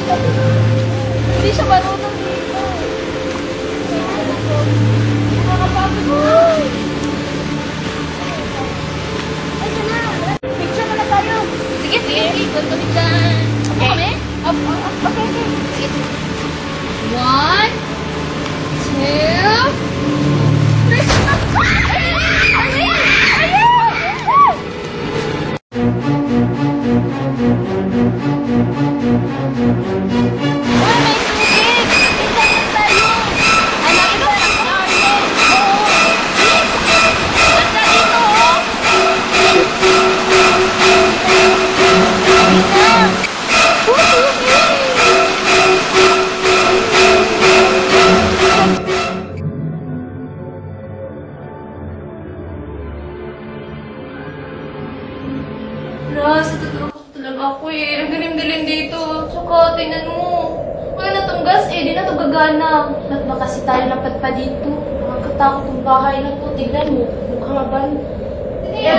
Hindi siya marunong dito. Nakakapagod mo. Ay, sana. Picture muna tayo. Sige, sige. Ikot kami dyan. Okay. Kami? Okay. Sige. 1, 2, Ras, tutulog talaga ako eh. Ang dilim-dilim dito. Tsaka, tingnan mo. Wala na tong gas eh. Di na ito gagana. Ba't ba kasi tayo lapad pa dito? Nakakatakot ang bahay na to. Tignan mo. Mukhang aban. Kaya